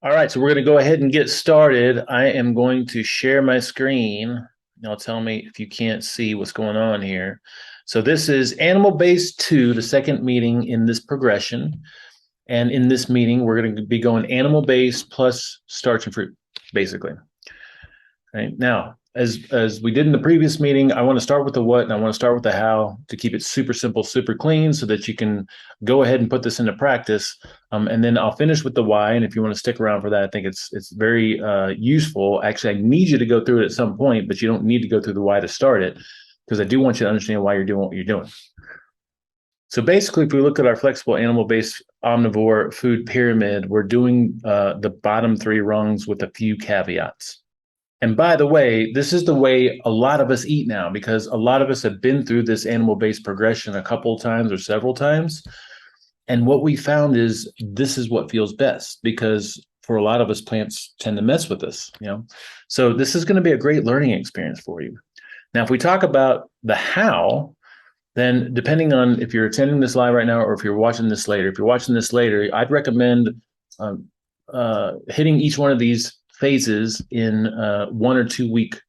All right, so we're going to go ahead and get started. I am going to share my screen. Now tell me if you can't see what's going on here. So this is animal-based 2, the second meeting in this progression. And in this meeting, we're going to be going animal-based plus starch and fruit, basically. Right now, as we did in the previous meeting, I want to start with the what and I want to start with the how to keep it super simple, super clean, so that you can go ahead and put this into practice. And then I'll finish with the why. And if you want to stick around for that, I think it's very useful. Actually, I need you to go through it at some point, but you don't need to go through the why to start it, because I do want you to understand why you're doing what you're doing. So basically, if we look at our flexible animal-based omnivore food pyramid, we're doing the bottom 3 rungs with a few caveats. And by the way, this is the way a lot of us eat now, because a lot of us have been through this animal-based progression a couple of times or several times. And what we found is this is what feels best, because for a lot of us, plants tend to mess with us. So this is going to be a great learning experience for you. Now, if we talk about the how, then depending on if you're attending this live right now or if you're watching this later, I'd recommend hitting each one of these phases in 1 or 2 week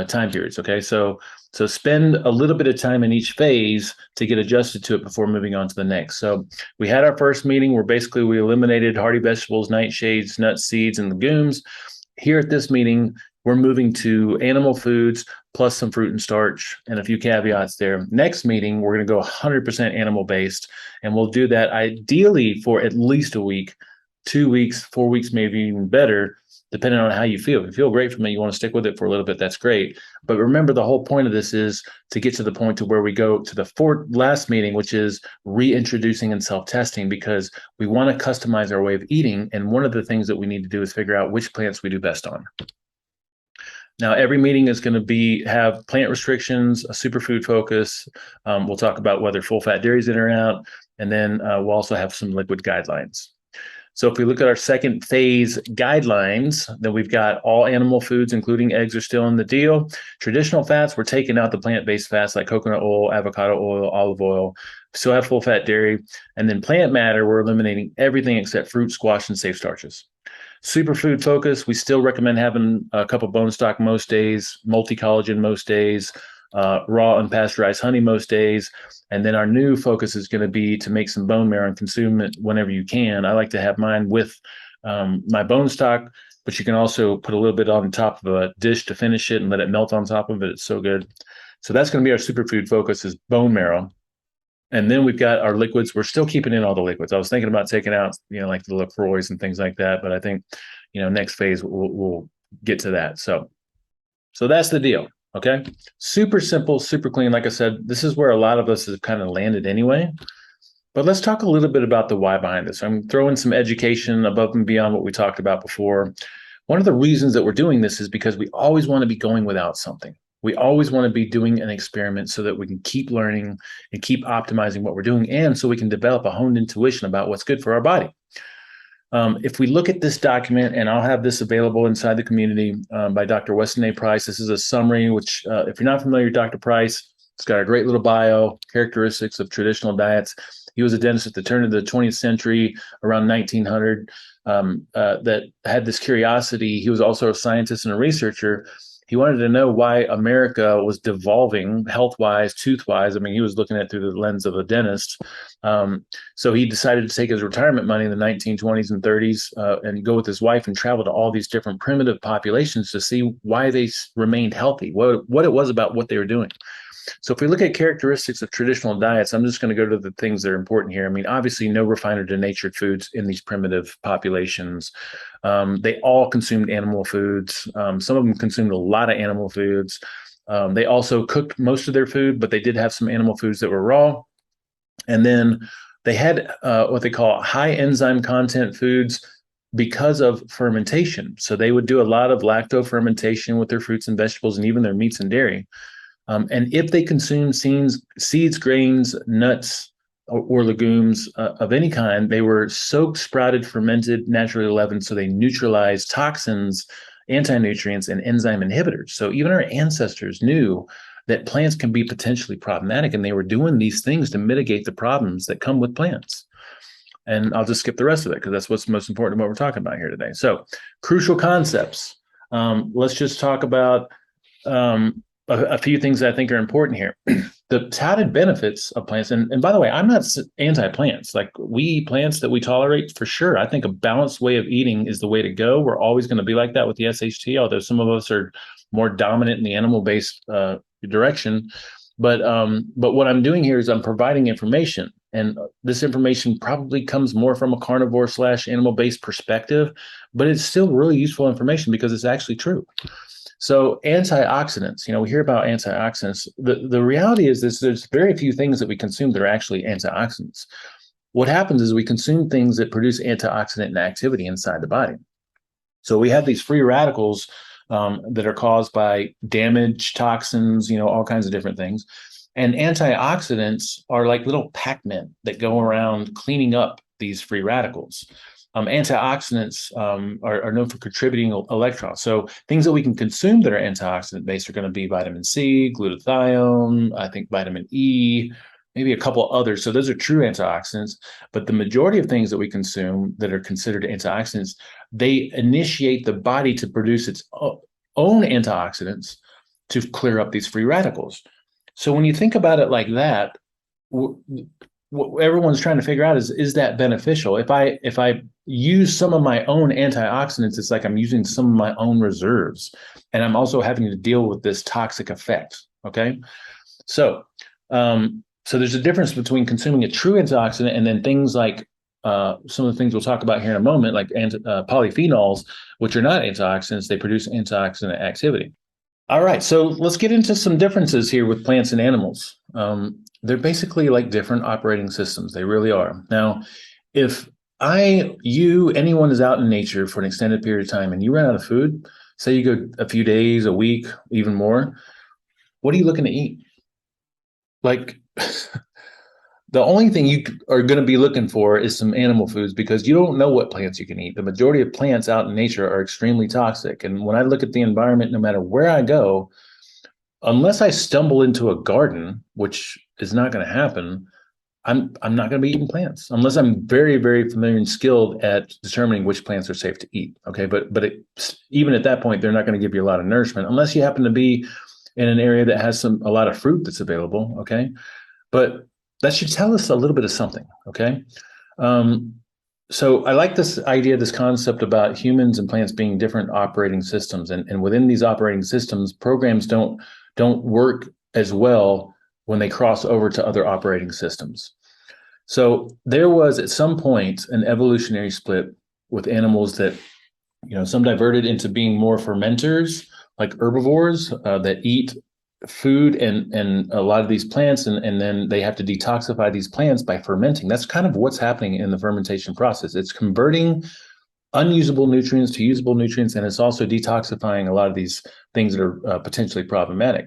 time periods. Okay, so spend a little bit of time in each phase to get adjusted to it before moving on to the next. So we had our first meeting where basically we eliminated hardy vegetables, nightshades, nuts, seeds, and legumes. Here at this meeting, we're moving to animal foods plus some fruit and starch and a few caveats there. Next meeting, we're going to go 100% animal based, and we'll do that ideally for at least a week, 2 weeks, 4 weeks, maybe even better, depending on how you feel. If you feel great from it, you want to stick with it for a little bit, that's great. But remember, the whole point of this is to get to the point to where we go to the last meeting, which is reintroducing and self-testing, because we want to customize our way of eating. And one of the things that we need to do is figure out which plants we do best on. Now, every meeting is going to have plant restrictions, a superfood focus. We'll talk about whether full-fat dairy is in or out, and then we'll also have some liquid guidelines. So if we look at our second phase guidelines, then we've got all animal foods, including eggs, are still in the deal. Traditional fats, we're taking out the plant-based fats like coconut oil, avocado oil, olive oil. Still have full-fat dairy. And then plant matter, we're eliminating everything except fruit, squash, and safe starches. Superfood focus, we still recommend having a cup of bone stock most days, multi-collagen most days, raw unpasteurized honey most days. And then our new focus is going to be to make some bone marrow and consume it whenever you can. I like to have mine with my bone stock, but you can also put a little bit on top of a dish to finish it and let it melt on top of it. It's so good. So that's going to be our superfood focus, is bone marrow. And then we've got our liquids. We're still keeping in all the liquids. I was thinking about taking out, like the LaCroix and things like that, but I think, next phase we'll get to that. So that's the deal. Okay. Super simple, super clean. Like I said, this is where a lot of us have kind of landed anyway. But let's talk a little bit about the why behind this. I'm throwing some education above and beyond what we talked about before. One of the reasons that we're doing this is because we always want to be going without something. We always want to be doing an experiment so that we can keep learning and keep optimizing what we're doing, and so we can develop a honed intuition about what's good for our body. If we look at this document, and I'll have this available inside the community by Dr. Weston Price. This is a summary, which if you're not familiar with Dr. Price, it's got a great little bio, characteristics of traditional diets. He was a dentist at the turn of the 20th century, around 1900, that had this curiosity. He was also a scientist and a researcher. He wanted to know why America was devolving health-wise, tooth-wise. I mean, he was looking at it through the lens of a dentist. So he decided to take his retirement money in the 1920s and 30s and go with his wife and travel to all these different primitive populations to see why they remained healthy, what it was about what they were doing. So if we look at characteristics of traditional diets, I'm just going to go to the things that are important here. I mean, obviously, no refined or denatured foods in these primitive populations. They all consumed animal foods. Some of them consumed a lot of animal foods. They also cooked most of their food, but they did have some animal foods that were raw. And then they had what they call high enzyme content foods because of fermentation. So they would do a lot of lacto fermentation with their fruits and vegetables and even their meats and dairy. And if they consume seeds, grains, nuts, or legumes of any kind, they were soaked, sprouted, fermented, naturally leavened, so they neutralize toxins, anti-nutrients, and enzyme inhibitors. So even our ancestors knew that plants can be potentially problematic, and they were doing these things to mitigate the problems that come with plants. and I'll just skip the rest of it because that's what's most important what we're talking about here today. So, crucial concepts. Let's just talk about a few things that I think are important here. The touted benefits of plants, and by the way, I'm not anti-plants. Like, we eat plants that we tolerate for sure. I think a balanced way of eating is the way to go. We're always going to be like that with the SHT, although some of us are more dominant in the animal-based direction. But what I'm doing here is I'm providing information, and this information probably comes more from a carnivore / animal-based perspective, but it's still really useful information because it's actually true. So antioxidants, we hear about antioxidants. The reality is this: there's very few things that we consume that are actually antioxidants. What happens is we consume things that produce antioxidant activity inside the body. So we have these free radicals that are caused by damage, toxins, all kinds of different things. And antioxidants are like little Pac-Men that go around cleaning up these free radicals. Antioxidants are known for contributing electrons. So things that we can consume that are antioxidant based are going to be vitamin C, glutathione, I think vitamin E, maybe a couple others. So those are true antioxidants. But the majority of things that we consume that are considered antioxidants, they initiate the body to produce its own antioxidants to clear up these free radicals. So when you think about it like that, what everyone's trying to figure out is that beneficial? If I use some of my own antioxidants, it's like I'm using some of my own reserves, and I'm also having to deal with this toxic effect. Okay, so there's a difference between consuming a true antioxidant and then things like some of the things we'll talk about here in a moment, like polyphenols, which are not antioxidants. They produce antioxidant activity. All right, so let's get into some differences here with plants and animals. They're basically like different operating systems. They really are. Now, if anyone is out in nature for an extended period of time and you run out of food, say you go a few days, a week, even more, what are you looking to eat? Like, the only thing you are going to be looking for is some animal foods because you don't know what plants you can eat. The majority of plants out in nature are extremely toxic. And when I look at the environment, no matter where I go, unless I stumble into a garden, which is not going to happen, I'm not going to be eating plants unless I'm very, very familiar and skilled at determining which plants are safe to eat. Okay, but even at that point, they're not going to give you a lot of nourishment unless you happen to be in an area that has a lot of fruit that's available. Okay, but that should tell us a little bit of something. Okay, so I like this idea, this concept about humans and plants being different operating systems, and within these operating systems, programs don't work as well when they cross over to other operating systems. So there was at some point an evolutionary split with animals that, some diverted into being more fermenters, like herbivores that eat food and a lot of these plants, and then they have to detoxify these plants by fermenting. That's kind of what's happening in the fermentation process. It's converting unusable nutrients to usable nutrients, and it's also detoxifying a lot of these things that are potentially problematic.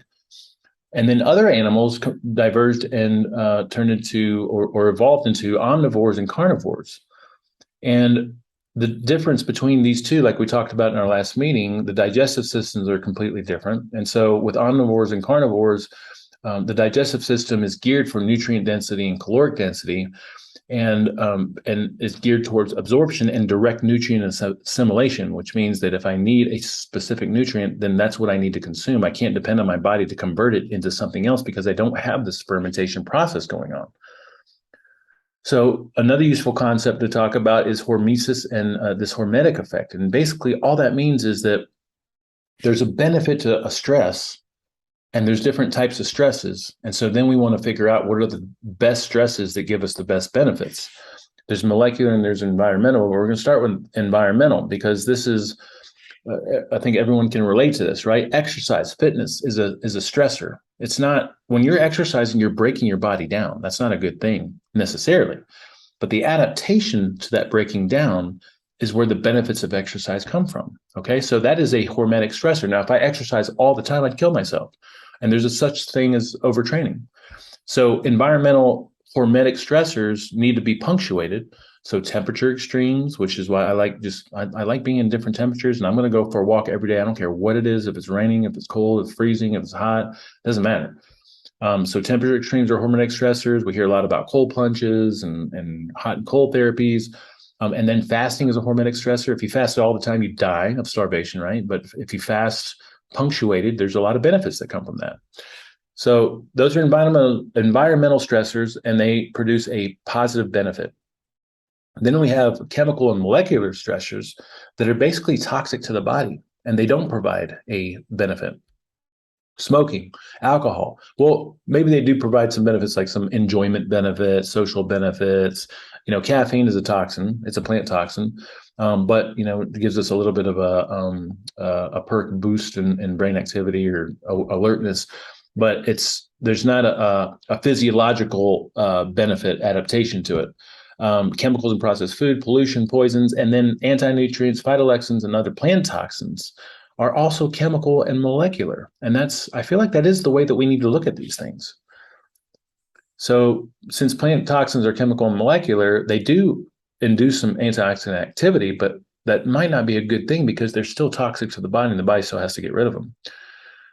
And then other animals diverged and turned into or evolved into omnivores and carnivores. And the difference between these two, like we talked about in our last meeting, the digestive systems are completely different. And so with omnivores and carnivores, the digestive system is geared for nutrient density and caloric density, and is geared towards absorption and direct nutrient assimilation, which means that if I need a specific nutrient, then that's what I need to consume. I can't depend on my body to convert it into something else because I don't have this fermentation process going on. So another useful concept to talk about is hormesis and this hormetic effect. And basically all that means is that there's a benefit to a stress, and there's different types of stresses. And so then we want to figure out what are the best stresses that give us the best benefits. There's molecular and there's environmental. We're going to start with environmental because this is, I think everyone can relate to this, right? Exercise, fitness is a stressor. It's not, when you're exercising, you're breaking your body down. That's not a good thing necessarily. But the adaptation to that breaking down is where the benefits of exercise come from. Okay, so that is a hormetic stressor. Now, if I exercise all the time, I'd kill myself. And there's a such thing as overtraining. So environmental hormetic stressors need to be punctuated. So temperature extremes, which is why I like being in different temperatures, and I'm going to go for a walk every day. I don't care what it is, if it's raining, if it's cold, if it's freezing, if it's hot, doesn't matter. So temperature extremes are hormetic stressors. We hear a lot about cold plunges and hot and cold therapies. And then fasting is a hormetic stressor. If you fast all the time, you die of starvation, right? But if you fast punctuated, there's a lot of benefits that come from that. So those are environmental stressors, and they produce a positive benefit. Then we have chemical and molecular stressors that are basically toxic to the body, and they don't provide a benefit. Smoking, alcohol. Well, maybe they do provide some benefits, like some enjoyment benefits, social benefits. Caffeine is a toxin; it's a plant toxin, but it gives us a little bit of a perk boost in brain activity or alertness. But there's not a physiological benefit adaptation to it. Chemicals in processed food, pollution, poisons, and then anti-nutrients, phytolectins, and other plant toxins are also chemical and molecular. And I feel like that is the way that we need to look at these things. So since plant toxins are chemical and molecular, they do induce some antioxidant activity, but that might not be a good thing because they're still toxic to the body and the body still has to get rid of them.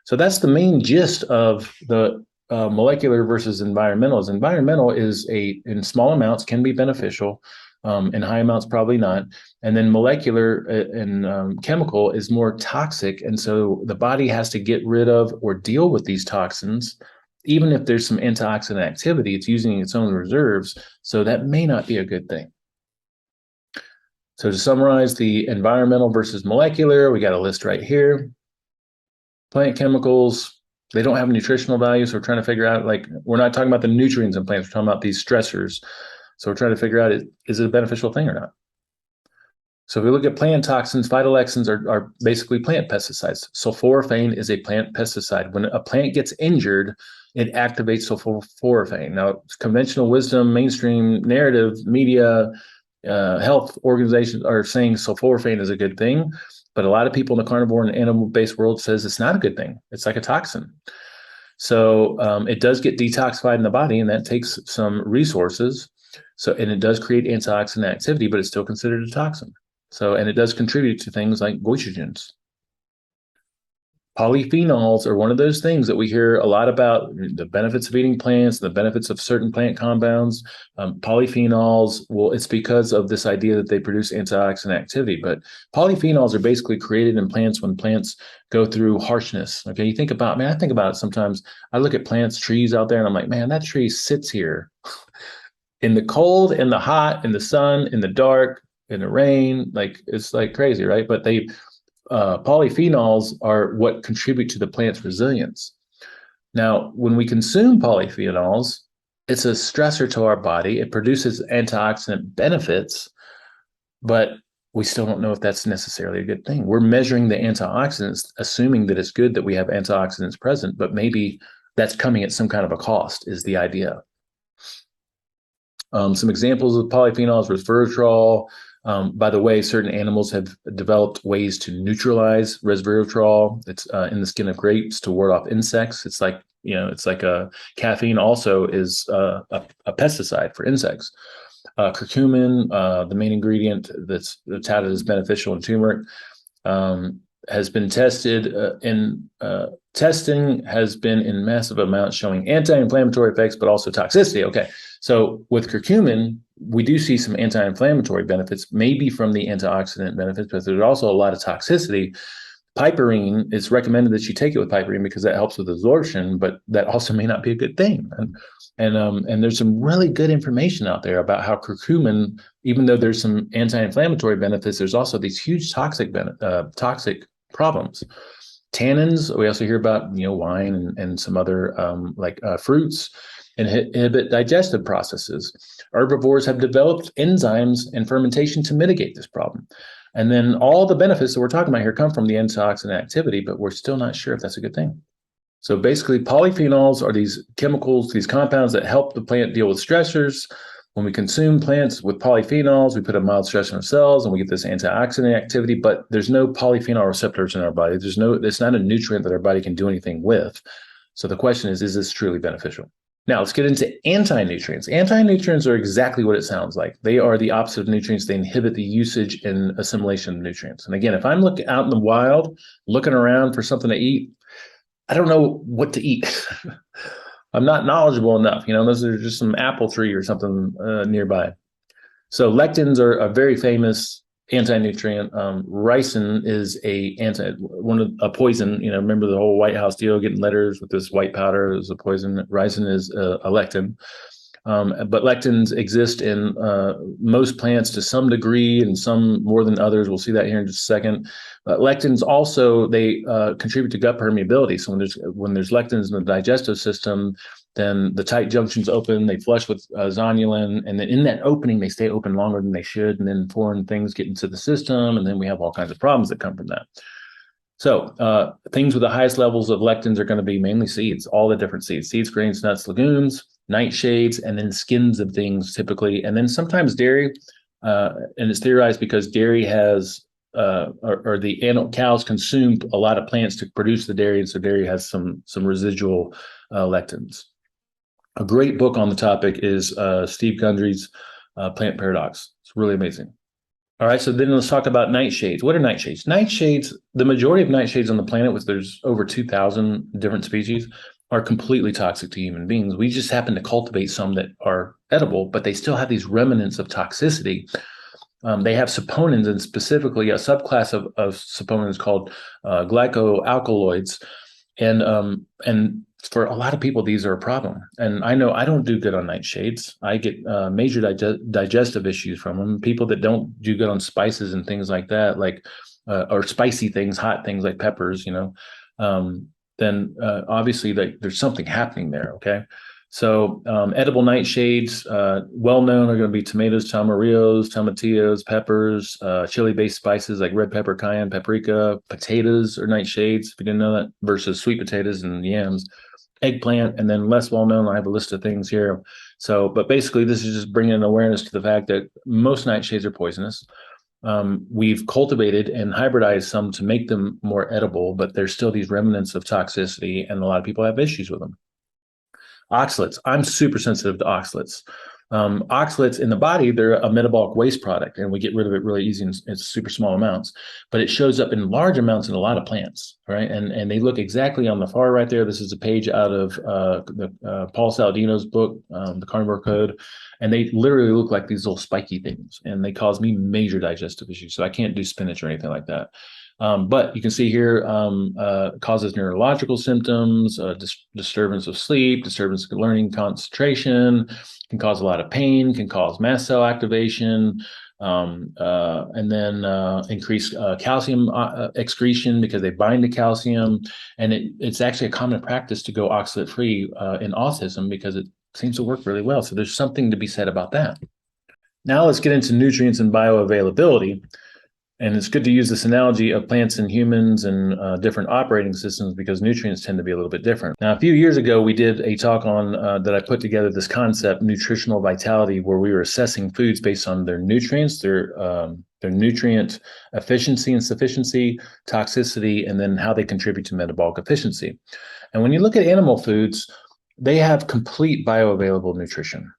So that's the main gist of the molecular versus environmental. Environmental is in small amounts can be beneficial. In high amounts, probably not. And then molecular and chemical is more toxic. And so the body has to get rid of or deal with these toxins. Even if there's some antioxidant activity, it's using its own reserves. So that may not be a good thing. So to summarize the environmental versus molecular, we got a list right here. Plant chemicals, they don't have nutritional value. So we're trying to figure out, we're not talking about the nutrients in plants, we're talking about these stressors. So we're trying to figure out, is it a beneficial thing or not? So if we look at plant toxins, phytolectins are basically plant pesticides. Sulforaphane is a plant pesticide. When a plant gets injured, it activates sulforaphane. Now, conventional wisdom, mainstream narrative, media, health organizations are saying sulforaphane is a good thing, but a lot of people in the carnivore and animal-based world says it's not a good thing. It's like a toxin. So it does get detoxified in the body, and that takes some resources. And it does create antioxidant activity, but it's still considered a toxin. And it does contribute to things like goitrogens. Polyphenols are one of those things that we hear a lot about, the benefits of eating plants, the benefits of certain plant compounds. Polyphenols, well, it's because of this idea that they produce antioxidant activity. But polyphenols are basically created in plants when plants go through harshness. Okay, I think about it sometimes. I look at plants, trees out there, and I'm like, man, that tree sits here in the cold, in the hot, in the sun, in the dark, in the rain. It's like crazy, right? But polyphenols are what contribute to the plant's resilience. Now, when we consume polyphenols, it's a stressor to our body. It produces antioxidant benefits, but we still don't know if that's necessarily a good thing. We're measuring the antioxidants, assuming that it's good that we have antioxidants present, but maybe that's coming at some kind of a cost, is the idea. Some examples of polyphenols: resveratrol. By the way, certain animals have developed ways to neutralize resveratrol. It's in the skin of grapes to ward off insects. It's like a caffeine also is a pesticide for insects. Curcumin, the main ingredient that's touted as beneficial in turmeric, has been tested testing has been in massive amounts showing anti-inflammatory effects, but also toxicity. Okay, so with curcumin, we do see some anti-inflammatory benefits, maybe from the antioxidant benefits, but there's also a lot of toxicity. Piperine, it's recommended that you take it with piperine because that helps with absorption, but that also may not be a good thing. And there's some really good information out there about how curcumin, even though there's some anti-inflammatory benefits, there's also these huge toxic problems. Tannins, we also hear about, wine and some other fruits, inhibit digestive processes. Herbivores have developed enzymes and fermentation to mitigate this problem. And then all the benefits that we're talking about here come from the antioxidant activity, but we're still not sure if that's a good thing. So basically, polyphenols are these chemicals, these compounds that help the plant deal with stressors. When we consume plants with polyphenols, we put a mild stress on our cells and we get this antioxidant activity, but there's no polyphenol receptors in our body. It's not a nutrient that our body can do anything with. So the question is this truly beneficial? Now let's get into anti-nutrients. Anti-nutrients are exactly what it sounds like. They are the opposite of nutrients. They inhibit the usage and assimilation of nutrients. And again, if I'm looking out in the wild, looking around for something to eat, I don't know what to eat. I'm not knowledgeable enough. Unless there's just some apple tree or something nearby. So lectins are a very famous anti-nutrient. Ricin is a poison. Remember the whole White House deal, getting letters with this white powder is a poison. Ricin is a lectin. But lectins exist in most plants to some degree, and some more than others. We'll see that here in just a second. Lectins also they contribute to gut permeability. So when there's lectins in the digestive system, then the tight junctions open. They flush with zonulin, and then in that opening, they stay open longer than they should, and then foreign things get into the system, and then we have all kinds of problems that come from that. So things with the highest levels of lectins are going to be mainly seeds, all the different seeds, grains, nuts, legumes, nightshades, and then skins of things typically, and then sometimes dairy. And it's theorized because dairy has, or the animal cows consume a lot of plants to produce the dairy, and so dairy has some residual lectins. A great book on the topic is Steve Gundry's Plant Paradox. It's really amazing. All right, so then let's talk about nightshades. What are nightshades? Nightshades, the majority of nightshades on the planet, which there's over 2,000 different species, are completely toxic to human beings. We just happen to cultivate some that are edible, but they still have these remnants of toxicity. They have saponins, and specifically a subclass of saponins called glycoalkaloids. And for a lot of people, these are a problem. And I know I don't do good on nightshades. I get major digestive issues from them. People that don't do good on spices and things like that, or spicy things, hot things like peppers, then obviously there's something happening there. Okay. So edible nightshades, well known, are going to be tomatoes, tomarillos, tomatillos, peppers, chili-based spices like red pepper, cayenne, paprika. Potatoes are nightshades, if you didn't know that, versus sweet potatoes and yams. Eggplant, and then less well known, I have a list of things here. So, but basically, this is just bringing an awareness to the fact that most nightshades are poisonous. We've cultivated and hybridized some to make them more edible, but there's still these remnants of toxicity, and a lot of people have issues with them. Oxalates. I'm super sensitive to oxalates. Oxalates in the body, they're a metabolic waste product, and we get rid of it really easy in super small amounts, but it shows up in large amounts in a lot of plants, right? And they look exactly on the far right there. This is a page out of Paul Saladino's book, The Carnivore Code, and they literally look like these little spiky things, and they cause me major digestive issues. So I can't do spinach or anything like that. But you can see here, causes neurological symptoms, disturbance of sleep, disturbance of learning, concentration, can cause a lot of pain, can cause mast cell activation, and then increased calcium excretion because they bind to calcium. And it's actually a common practice to go oxalate free in autism because it seems to work really well. So there's something to be said about that. Now let's get into nutrients and bioavailability. And it's good to use this analogy of plants and humans and different operating systems because nutrients tend to be a little bit different. Now, a few years ago, we did a talk on that I put together this concept, nutritional vitality, where we were assessing foods based on their nutrients, their nutrient efficiency and sufficiency, toxicity, and then how they contribute to metabolic efficiency. And when you look at animal foods, they have complete bioavailable nutrition.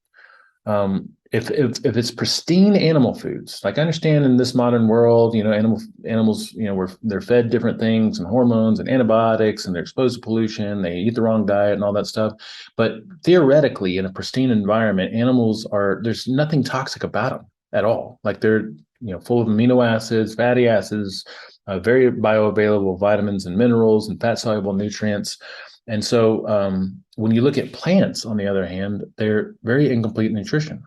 If it's pristine animal foods, like I understand in this modern world, animals, they're fed different things and hormones and antibiotics, and they're exposed to pollution, they eat the wrong diet and all that stuff. But theoretically, in a pristine environment, there's nothing toxic about them at all. Like they're, full of amino acids, fatty acids, very bioavailable vitamins and minerals and fat soluble nutrients. And so when you look at plants, on the other hand, they're very incomplete nutrition.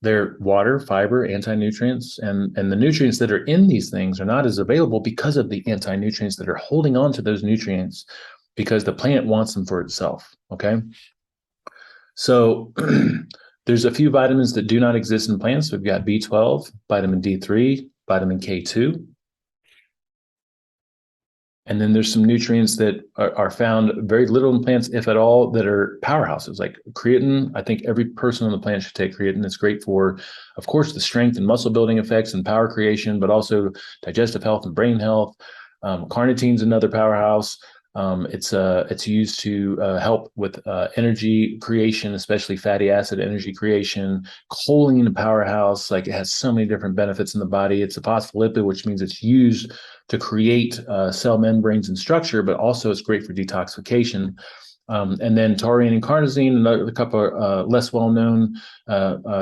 They're water, fiber, anti-nutrients, and the nutrients that are in these things are not as available because of the anti-nutrients that are holding on to those nutrients because the plant wants them for itself, okay? So there's a few vitamins that do not exist in plants. We've got B12, vitamin D3, vitamin K2. And then there's some nutrients that are found very little in plants, if at all, that are powerhouses, like creatine. I think every person on the planet should take creatine. It's great for, of course, the strength and muscle building effects and power creation, but also digestive health and brain health. Carnitine is another powerhouse. It's used to help with energy creation, especially fatty acid energy creation. Choline, a powerhouse, like it has so many different benefits in the body. It's a phospholipid, which means it's used to create cell membranes and structure, but also it's great for detoxification. And then taurine and carnosine, another couple of less well-known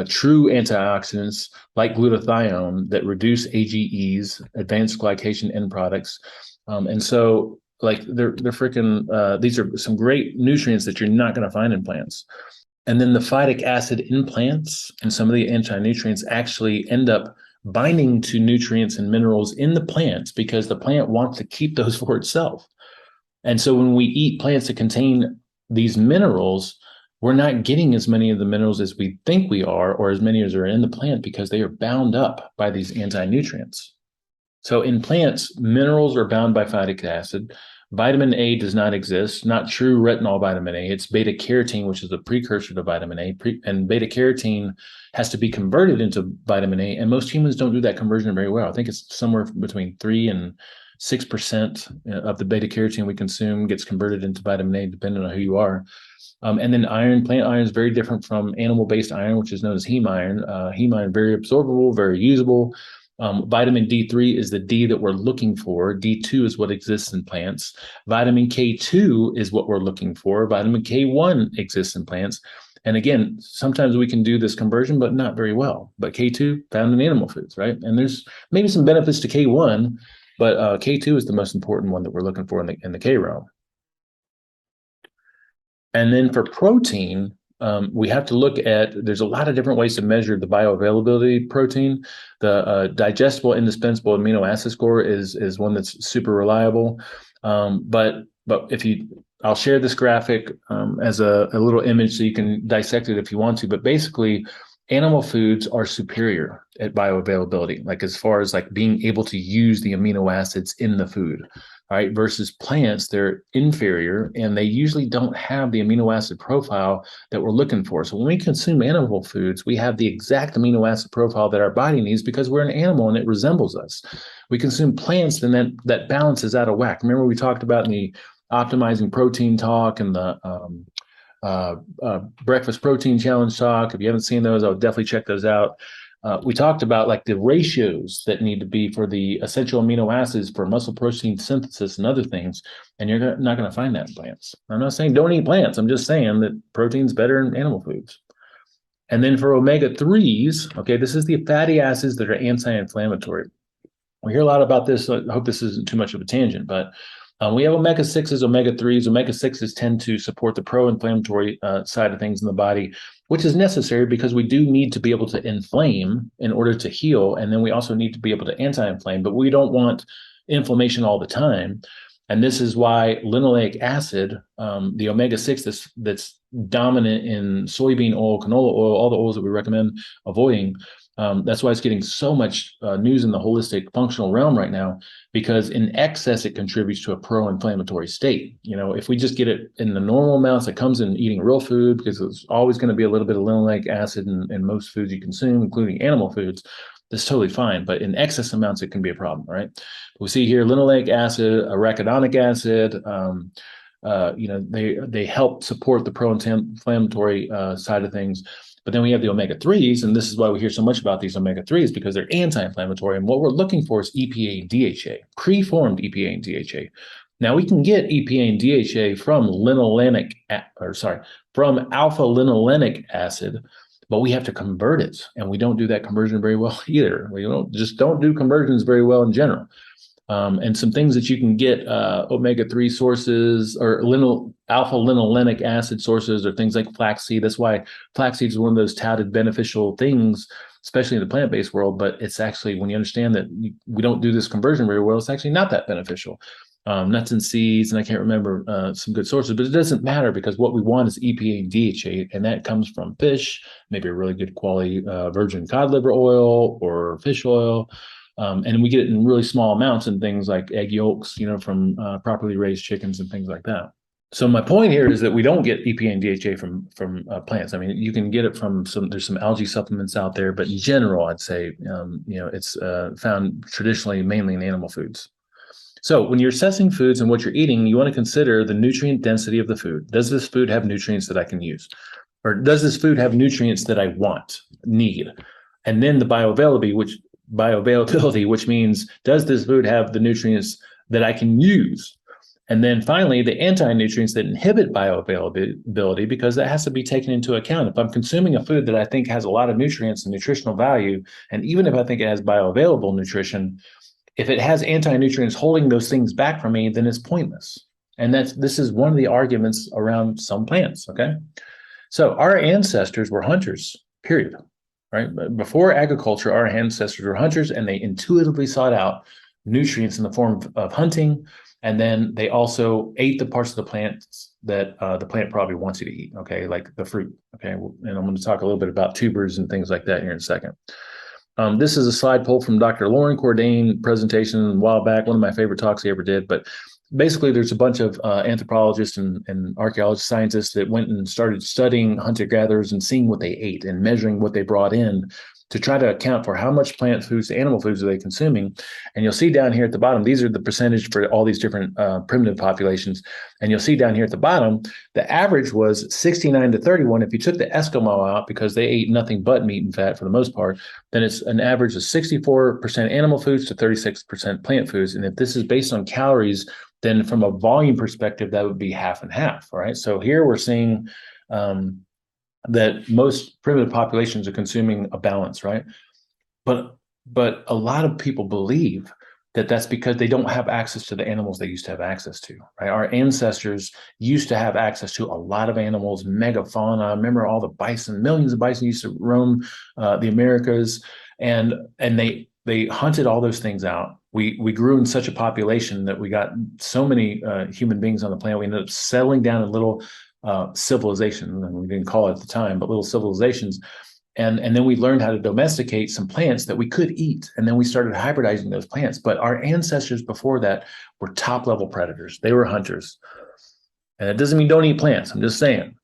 true antioxidants like glutathione that reduce AGEs, advanced glycation end products. And so like they're freaking, these are some great nutrients that you're not going to find in plants. And then the phytic acid in plants and some of the anti-nutrients actually end up binding to nutrients and minerals in the plants because the plant wants to keep those for itself. And so when we eat plants that contain these minerals, we're not getting as many of the minerals as we think we are, or as many as are in the plant because they are bound up by these anti-nutrients. So in plants, minerals are bound by phytic acid. Vitamin A does not exist, not true retinol vitamin A. It's beta carotene, which is a precursor to vitamin A. And beta carotene has to be converted into vitamin A. And most humans don't do that conversion very well. I think it's somewhere between 3 and 6% of the beta carotene we consume gets converted into vitamin A, depending on who you are. And then iron, plant iron is very different from animal-based iron, which is known as heme iron. Heme iron, very absorbable, very usable. Vitamin D3 is the D that we're looking for. D2 is what exists in plants. Vitamin K2 is what we're looking for. Vitamin K1 exists in plants. And again, sometimes we can do this conversion, but not very well. But K2 found in animal foods, right? And there's maybe some benefits to K1, but K2 is the most important one that we're looking for in the K realm. And then for protein, we have to look at, there's a lot of different ways to measure the bioavailability protein. The digestible indispensable amino acid score is one that's super reliable. But if I'll share this graphic as a little image so you can dissect it if you want to. But basically, animal foods are superior at bioavailability, like as far as like being able to use the amino acids in the food. All right, versus plants, they're inferior and they usually don't have the amino acid profile that we're looking for. So when we consume animal foods, we have the exact amino acid profile that our body needs because we're an animal and it resembles us. We consume plants, then that balance is out of whack. Remember we talked about in the optimizing protein talk and the breakfast protein challenge talk. If you haven't seen those, I would definitely check those out. We talked about like the ratios that need to be for the essential amino acids for muscle protein synthesis and other things, and you're not going to find that in plants. I'm not saying don't eat plants. I'm just saying that protein's better in animal foods. And then for omega-3s, okay, this is the fatty acids that are anti-inflammatory. We hear a lot about this. So I hope this isn't too much of a tangent, but we have omega-6s, omega-3s. Omega-6s tend to support the pro-inflammatory side of things in the body, which is necessary because we do need to be able to inflame in order to heal. And then we also need to be able to anti-inflame, but we don't want inflammation all the time. And this is why linoleic acid, the omega-6 that's dominant in soybean oil, canola oil, all the oils that we recommend avoiding, that's why it's getting so much news in the holistic functional realm right now, because in excess, it contributes to a pro-inflammatory state. You know, if we just get it in the normal amounts that comes in eating real food, because there's always going to be a little bit of linoleic acid in most foods you consume, including animal foods, that's totally fine. But in excess amounts, it can be a problem, right? We see here linoleic acid, arachidonic acid, you know, they help support the pro-inflammatory side of things. But then we have the omega-3s, and this is why we hear so much about these omega-3s, because they're anti-inflammatory. And what we're looking for is EPA and DHA, preformed EPA and DHA. Now we can get EPA and DHA from from alpha-linolenic acid, but we have to convert it, and we don't do that conversion very well either. We don't do conversions very well in general. And some things that you can get omega-3 sources or alpha-linolenic acid sources are things like flaxseed. That's why flaxseed is one of those touted beneficial things, especially in the plant-based world. But it's actually, when you understand that we don't do this conversion very well, it's actually not that beneficial. Nuts and seeds, and I can't remember some good sources, but it doesn't matter because what we want is EPA and DHA, and that comes from fish, maybe a really good quality virgin cod liver oil or fish oil. And we get it in really small amounts in things like egg yolks, you know, from properly raised chickens and things like that. So my point here is that we don't get EPA and DHA from plants. I mean, you can get it from there's some algae supplements out there, but in general, I'd say, you know, it's found traditionally mainly in animal foods. So when you're assessing foods and what you're eating, you want to consider the nutrient density of the food. Does this food have nutrients that I can use? Or does this food have nutrients that I need? And then the bioavailability, which means, does this food have the nutrients that I can use? And then finally, the anti-nutrients that inhibit bioavailability, because that has to be taken into account. If I'm consuming a food that I think has a lot of nutrients and nutritional value, and even if I think it has bioavailable nutrition, if it has anti-nutrients holding those things back from me, then it's pointless. And this is one of the arguments around some plants, okay? So our ancestors were hunters, period, right? Before agriculture, our ancestors were hunters, and they intuitively sought out nutrients in the form of hunting. And then they also ate the parts of the plants that the plant probably wants you to eat, okay, like the fruit, okay? And I'm going to talk a little bit about tubers and things like that here in a second. This is a slide pulled from Dr. Lauren Cordain presentation a while back, one of my favorite talks he ever did. But basically, there's a bunch of anthropologists and archaeologists, scientists that went and started studying hunter-gatherers and seeing what they ate and measuring what they brought in to try to account for how much plant foods, animal foods are they consuming. And you'll see down here at the bottom, these are the percentage for all these different primitive populations. And you'll see down here at the bottom, the average was 69 to 31. If you took the Eskimo out, because they ate nothing but meat and fat for the most part, then it's an average of 64% animal foods to 36% plant foods. And if this is based on calories, then from a volume perspective, that would be half and half, right? So here we're seeing that most primitive populations are consuming a balance, right? But a lot of people believe that that's because they don't have access to the animals they used to have access to, right? Our ancestors used to have access to a lot of animals, megafauna. Remember all the bison, millions of bison used to roam the Americas, and they hunted all those things out. We grew in such a population that we got so many human beings on the planet. We ended up settling down in little civilization, and we didn't call it at the time, but little civilizations. And then we learned how to domesticate some plants that we could eat. And then we started hybridizing those plants. But our ancestors before that were top level predators. They were hunters. And it doesn't mean don't eat plants. I'm just saying,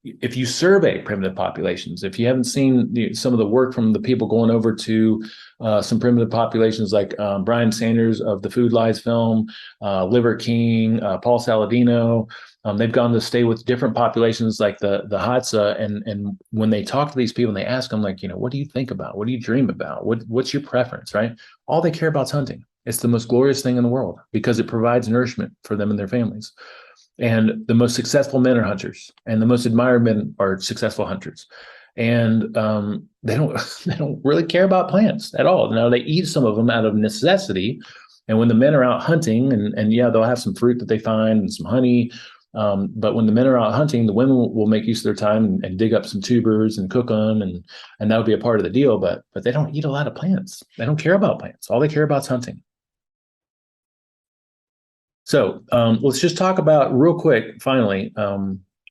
if you survey primitive populations, if you haven't seen some of the work from the people going over to some primitive populations like Brian Sanders of the Food Lies film, Liver King, Paul Saladino, they've gone to stay with different populations like the Hadza, and when they talk to these people and they ask them, like, what do you think about? What do you dream about? What's your preference, right? All they care about is hunting. It's the most glorious thing in the world because it provides nourishment for them and their families. And the most successful men are hunters, and the most admired men are successful hunters. And they don't really care about plants at all. Now they eat some of them out of necessity. And when the men are out hunting, and yeah, they'll have some fruit that they find and some honey. But when the men are out hunting, the women will make use of their time and dig up some tubers and cook them, and that would be a part of the deal. But they don't eat a lot of plants. They don't care about plants. All they care about is hunting. So let's just talk about real quick, finally,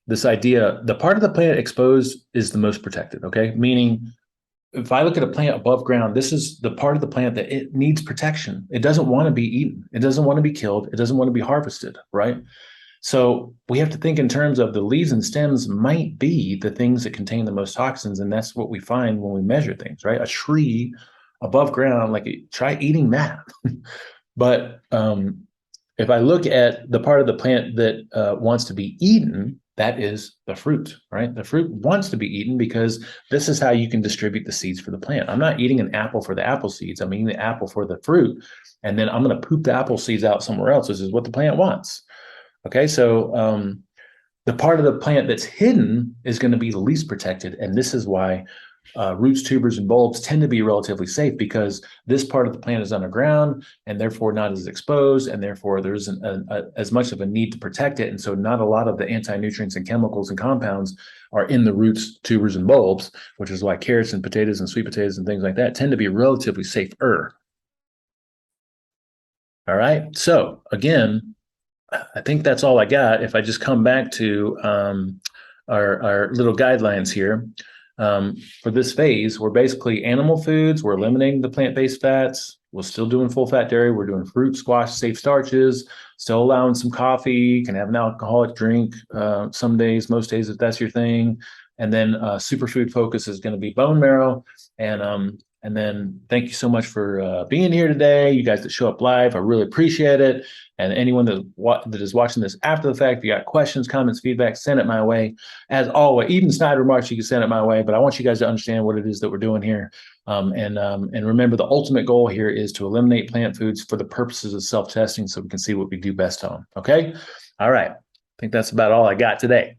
this idea, the part of the plant exposed is the most protected, okay? Meaning, if I look at a plant above ground, this is the part of the plant that it needs protection. It doesn't want to be eaten. It doesn't want to be killed. It doesn't want to be harvested, right? So we have to think in terms of the leaves and stems might be the things that contain the most toxins, and that's what we find when we measure things, right? A tree above ground, like try eating that. But if I look at the part of the plant that wants to be eaten, that is the fruit, right? The fruit wants to be eaten because this is how you can distribute the seeds for the plant. I'm not eating an apple for the apple seeds. I'm eating the apple for the fruit. And then I'm going to poop the apple seeds out somewhere else. This is what the plant wants. Okay, so the part of the plant that's hidden is going to be the least protected. And this is why roots, tubers, and bulbs tend to be relatively safe, because this part of the plant is underground and therefore not as exposed, and therefore there isn't as much of a need to protect it. And so not a lot of the anti-nutrients and chemicals and compounds are in the roots, tubers, and bulbs, which is why carrots and potatoes and sweet potatoes and things like that tend to be relatively safer. All right, so again, I think that's all I got. If I just come back to our little guidelines here, for this phase, we're basically animal foods. We're eliminating the plant-based fats. We're still doing full-fat dairy. We're doing fruit, squash, safe starches, still allowing some coffee, can have an alcoholic drink some days, most days if that's your thing. And then superfood focus is going to be bone marrow and And then thank you so much for being here today. You guys that show up live, I really appreciate it. And anyone that is watching this after the fact, if you got questions, comments, feedback, send it my way. As always, even snide remarks, you can send it my way. But I want you guys to understand what it is that we're doing here. And remember, the ultimate goal here is to eliminate plant foods for the purposes of self-testing so we can see what we do best on. Okay? All right. I think that's about all I got today.